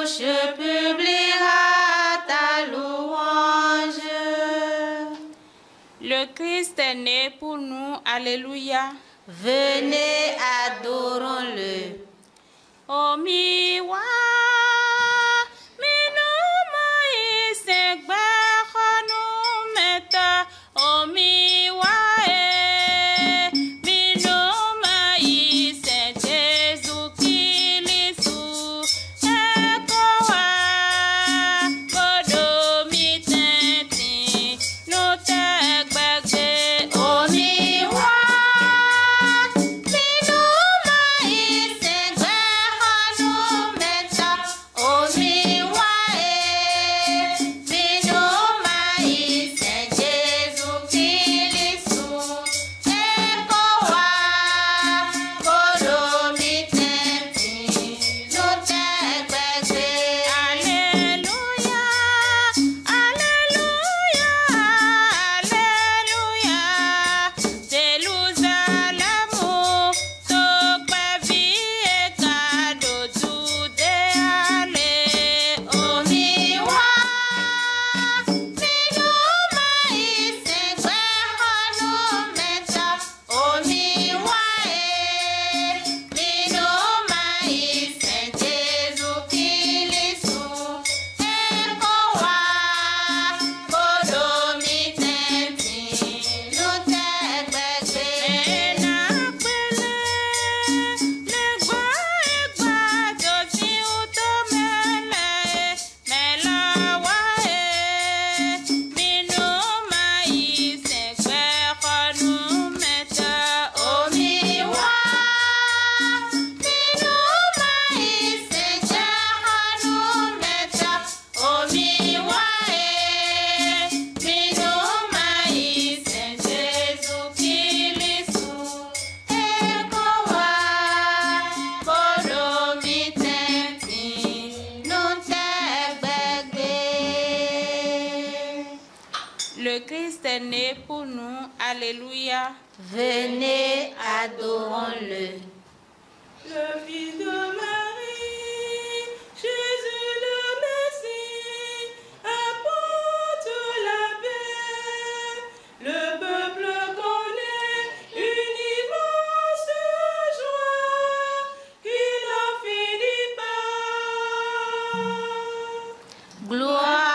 bouche publiera ta louange. Le Christ est né pour nous, alléluia. Venez, adorons-le. Oh mi wa, mi no mai segba khanu meta. Oh mi wa mi no mai se Jésus qui l'issou. Ekowa, kodo mi tenti, no te gbagbe. Oh mi wa. Le Christ est né pour nous, alléluia. Venez, adorons-le. Le Fils de Marie, Jésus le Messie, apporte la paix. Le peuple connaît une immense joie qui n'en finit pas. Gloire.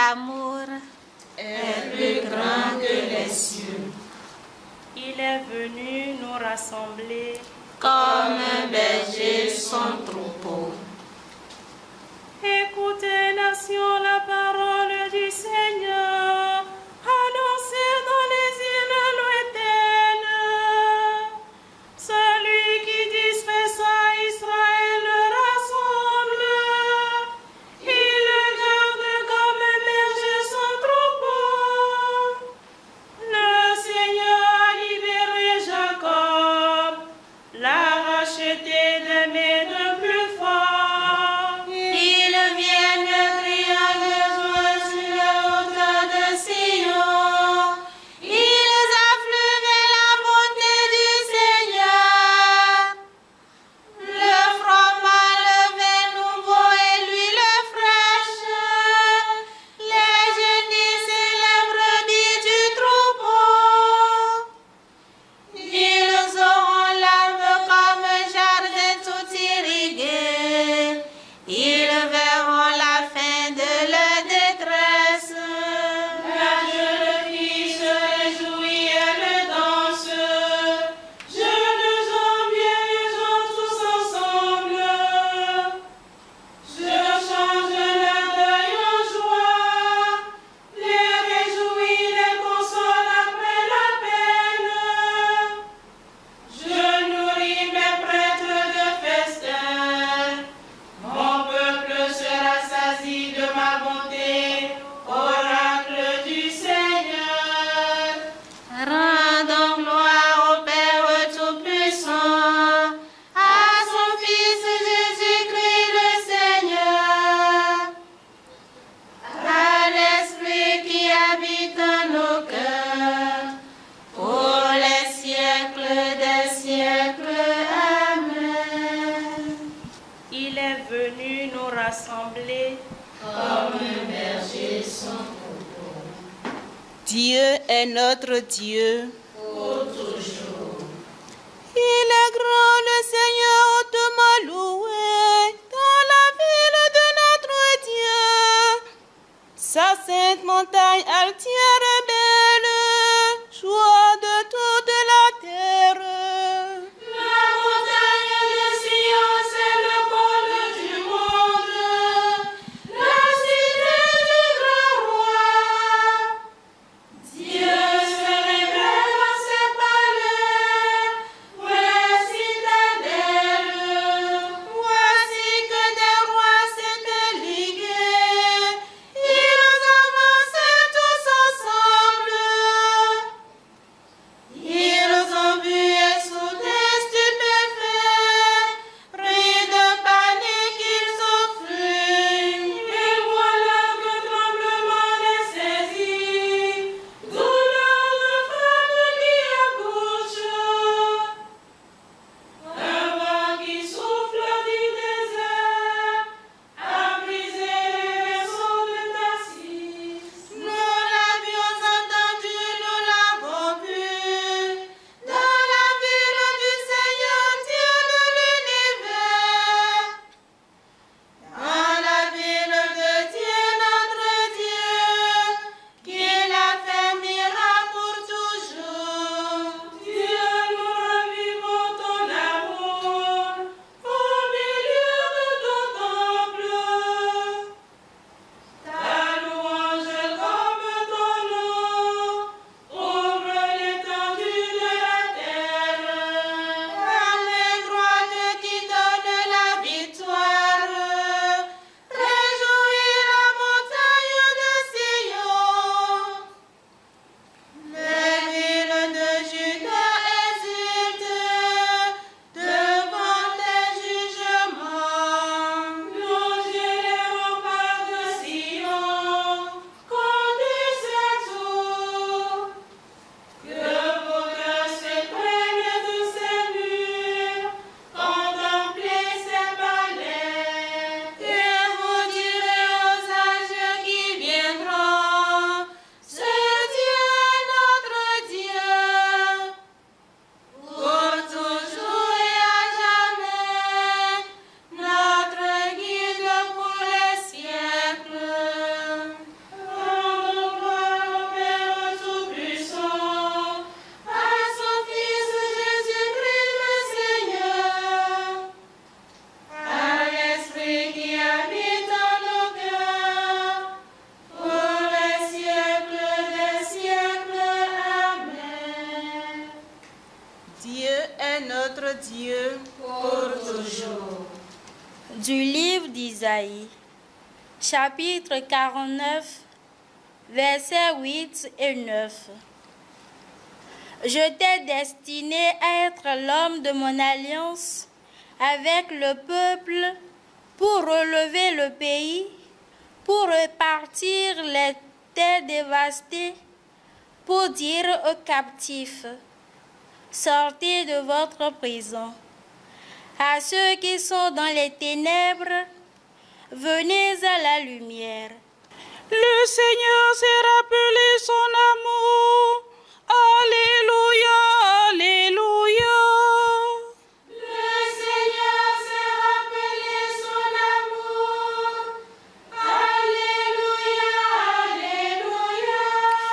amour est plus grand que les cieux. Il est venu nous rassembler comme un berger son troupeau. Écoutez, nation, la parole du Seigneur, annoncez dans les îles lointaines. Celui qui dispersa Israël le rassemble. Il le garde comme un berger son troupeau. Le Seigneur a libéré Jacob, l'a racheté des mains de plus forts. Ils viennent criant de joie sur la hauteur de Sion. Ils affluent vers la bonté du Seigneur. Le froment, le vin nouveau et l'huile fraîche. Les génisses et les brebis du troupeau. Ils auront l'âme comme un jardin tout irrigué. Ils verront la fin de leur détresse. La jeune fille se réjouit, elle danse. Jeunes hommes, vieilles gens, tous ensemble. Je change leur deuil en joie. Les réjouis, les console après la peine. Je nourris mes prêtres de festin. Mon peuple sera saisi de ma bonté, oracle du Seigneur. Rendons gloire au Père Tout-Puissant, à son Fils Jésus-Christ le Seigneur, à l'Esprit qui habite en nos cœurs, pour les siècles des siècles. Amen. Il est venu nous rassembler. Dieu est notre Dieu. Il est grand, le Seigneur hautement loué dans la ville de notre Dieu. Sa sainte montagne altière et belle, joie de toute la terre. La montagne de Sion, c'est le pôle du monde, la cité du grand roi. Dieu se révèle dans ses palais, ouais, citadelle. Voici que des rois s'étaient ligués, ils avançaient tous ensemble. Du livre d'Isaïe, chapitre 49, versets 8 et 9. Je t'ai destiné à être l'homme de mon alliance avec le peuple pour relever le pays, pour répartir les terres dévastées, pour dire aux captifs, sortez de votre prison. À ceux qui sont dans les ténèbres, venez à la lumière. Le Seigneur s'est rappelé son amour. Alléluia, alléluia. Le Seigneur s'est rappelé son amour. Alléluia, alléluia.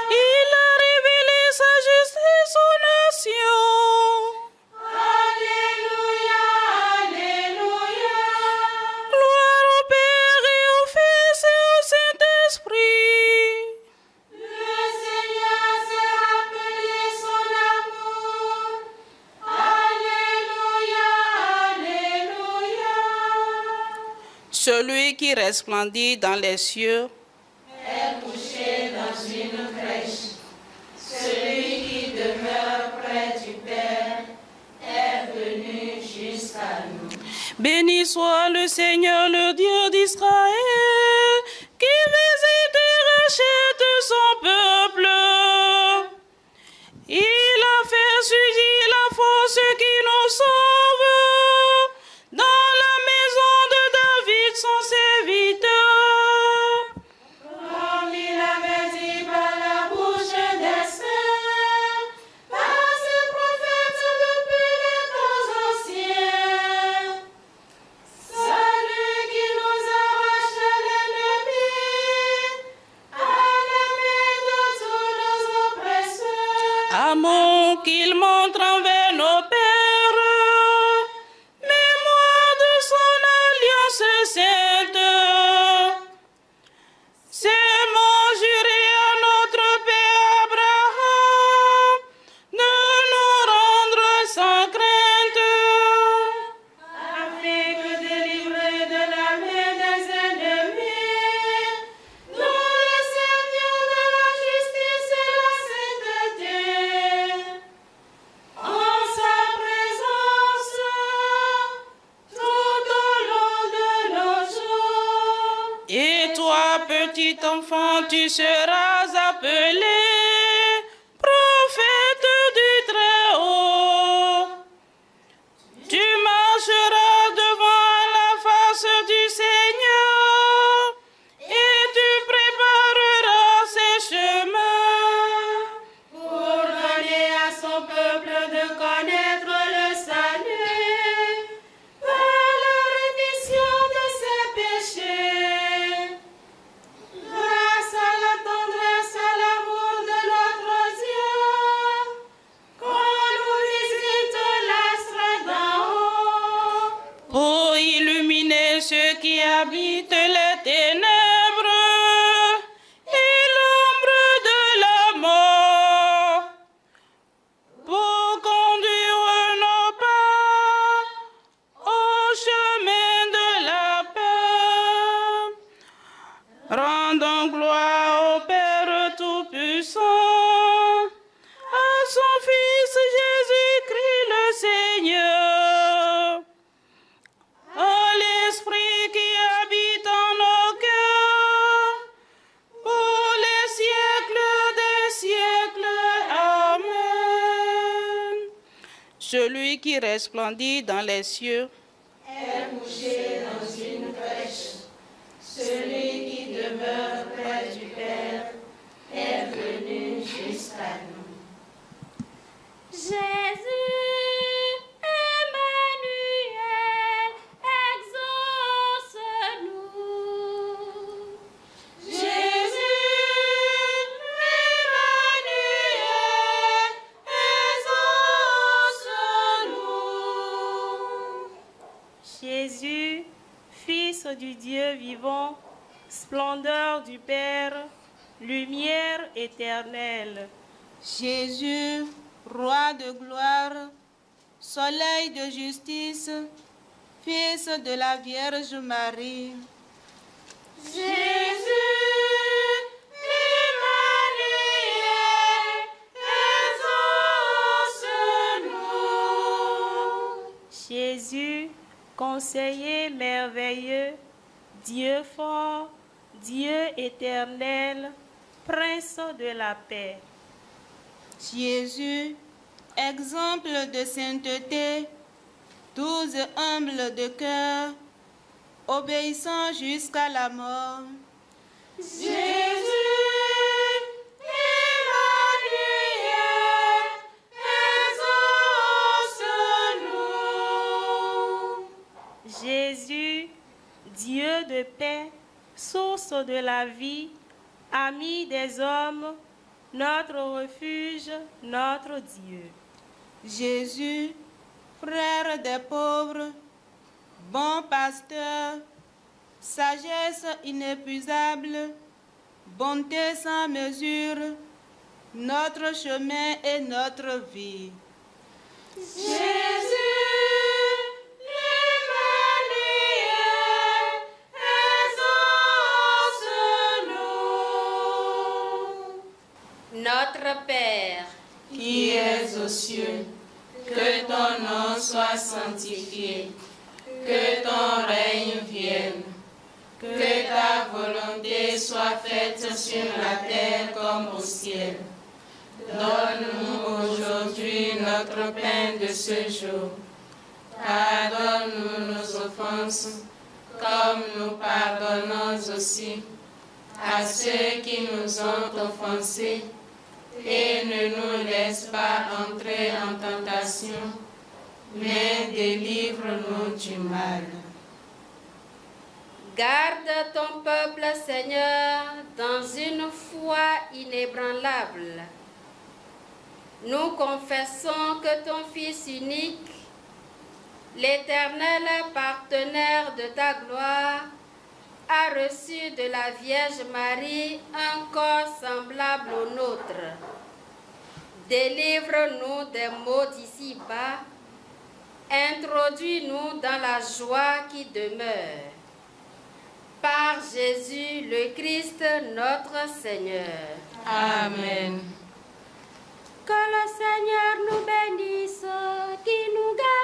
Il a révélé sa justice aux nations. Alléluia, alléluia. Gloire au Père et au Fils et au Saint-Esprit. Le Seigneur s'est rappelé son amour. Alléluia, alléluia. Celui qui resplendit dans les cieux, Est couché dans une crèche. Celui qui demeure près du Père est venu jusqu'à nous. béni soit le Seigneur, le Dieu d'Israël, qui visite et rachète son peuple. Il a fait surgir la force qui nous sauve dans la maison de David, son serviteur. Comme il avait dit par la bouche des saints, par ses prophètes depuis les temps anciens. Celui qui nous arrache l'ennemi, à la main de tous nos oppresseurs. Amour qu'il montre envers nos pères, mémoire de son alliance sainte. Serment juré à notre Père Abraham de nous rendre sans crainte. Afin que délivrés de la main des ennemis, nous le servions de la justice et la sainteté. En sa présence, tout au long de nos jours. Et toi, petit enfant, tu seras appelé prophète du Très-Haut. Tu marcheras devant la face du Seigneur et tu prépareras ses chemins. Pour donner à son peuple de connaître le salut par la rémission de ses péchés. Grâce à la tendresse, à l'amour de notre Dieu, qu'on nous visite l'astre d'en haut. Pour illuminer ceux qui habitent les ténèbres et l'ombre de la mort, pour conduire nos pas au chemin de la paix. Rendons gloire au Père Tout-Puissant, à son Fils Jésus-Christ le Seigneur, à l'Esprit qui habite en nos cœurs, pour les siècles des siècles. Amen. Celui qui resplendit dans les cieux, Est couché dans une crèche. Celui qui demeure près du Père est venu jusqu'à nous. Jésus, Emmanuel, exauce-nous. Jésus, Emmanuel, exauce-nous. Jésus, Fils du Dieu vivant, splendeur du Père, lumière éternelle. Jésus, roi de gloire, soleil de justice, fils de la Vierge Marie. Jésus et Marie, exauce-nous. Jésus, conseiller merveilleux, Dieu fort, Dieu éternel, Prince de la paix. Jésus, exemple de sainteté, doux et humble de cœur, obéissant jusqu'à la mort. Jésus et Marie, exauce-nous. Jésus, Dieu de paix, source de la vie, ami des hommes, notre refuge, notre Dieu. Jésus, frère des pauvres, bon pasteur, sagesse inépuisable, bonté sans mesure, notre chemin et notre vie. Jésus, exauce-nous. Notre Père, Qui es aux cieux, que ton nom soit sanctifié, que ton règne vienne, que ta volonté soit faite sur la terre comme au ciel. Donne-nous aujourd'hui notre pain de ce jour. Pardonne-nous nos offenses, comme nous pardonnons aussi à ceux qui nous ont offensés. Et ne nous laisse pas entrer en tentation, mais délivre-nous du mal. garde ton peuple, Seigneur, dans une foi inébranlable. Nous confessons que ton Fils unique, l'Éternel partenaire de ta gloire, a reçu de la Vierge Marie un corps semblable au nôtre. Délivre-nous des maux d'ici-bas, introduis-nous dans la joie qui demeure. Par Jésus le Christ, notre Seigneur. Amen. Que le Seigneur nous bénisse, qui nous garde